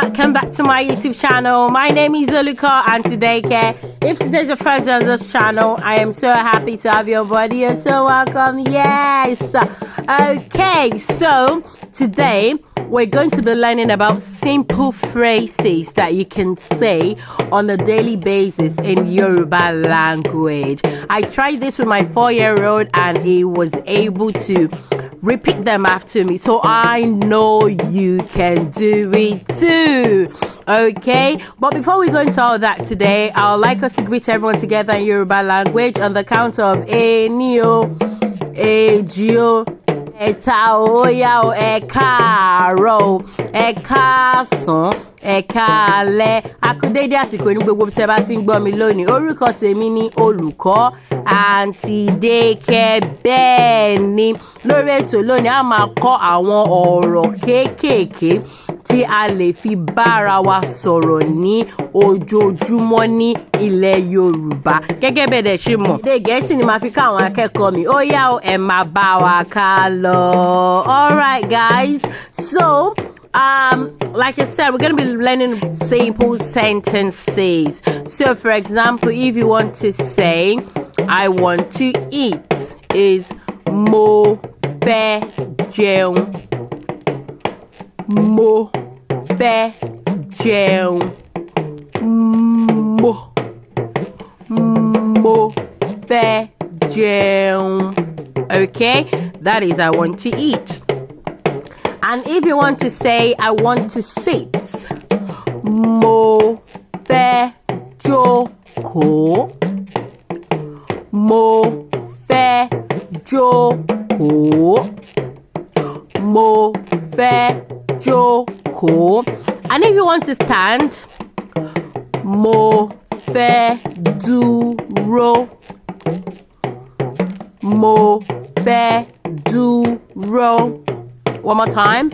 welcome back to my YouTube channel. My name is Oluka, and today, if today's your first on this channel, I am so happy to have you on board. You're so welcome. Yes. Okay, so today we're going to be learning about simple phrases that you can say on a daily basis in Yoruba language. I tried this with my 4-year-old and he was able to repeat them after me, so I know you can do it too. Okay, but before we go into all that today, I would like us to greet everyone together in Yoruba language on the count of Enio, Ejio, Eta, Oya, Ekaro, Ekason, Ekale. Akudede àsìkò ní gbogbo tẹ́ bá ti ń gbọ́ mi lónìí. Orúkọ tèmi ni olùkọ́ Aunty Deke. Bẹ́ẹ̀ ni lórí ètò lónìí a máa kọ́ àwọn ọ̀rọ̀ kéékèèké tí a lè fi bára wa sọ̀rọ̀ ní ojoojúmọ́ ní ilẹ̀ Yorùbá. Gẹ́gẹ́ bẹ́ẹ̀ dẹ̀ ṣe mọ̀, èdè Gẹ̀ẹ́sì ni màá fi kọ́ àwọn akẹ́kọ̀ọ́ mi. Ó yá o, ẹ máa bá wa ká lọ. All right, guys. So, like I said, we're going to be learning simple sentences. So, for example, if you want to say, I want to eat, is mo fẹ́ jẹun. Mo fẹ́ jẹun. Mo fẹ́ jẹun. Okay, that is I want to eat. And if you want to say I want to sit, mo fẹ́ jókòó. Mo fẹ́ jókòó. Mo fẹ́ jókòó. And if you want to stand, mo fẹ́ dúró. Mo fẹ́ dúró. One more time.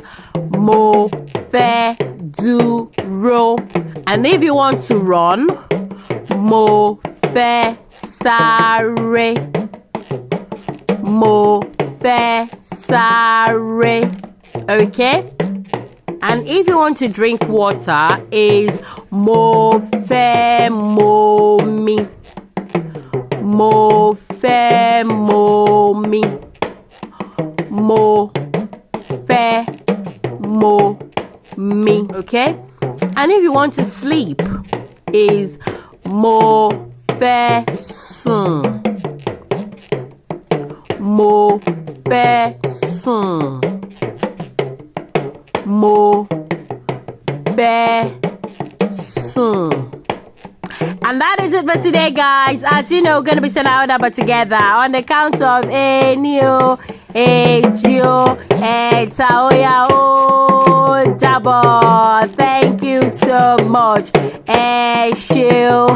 Mo fẹ́ dúró. And if you want to run, mo fẹ́ sáré. Mo fẹ́ sáré. Okay? And if you want to drink water, is mo fẹ́ momi. Mo fẹ́ momi. Mo fẹ́ momi. Okay? And if you want to sleep, is mo fẹ́ sùn. Mo fẹ́ sùn. Mo fẹ́ sùn. And that is it for today, guys. As you know, we're going to be sending out number together on the count of Enio, Ejio, Eta, Oya, O, double. Thank you so much. Eshu.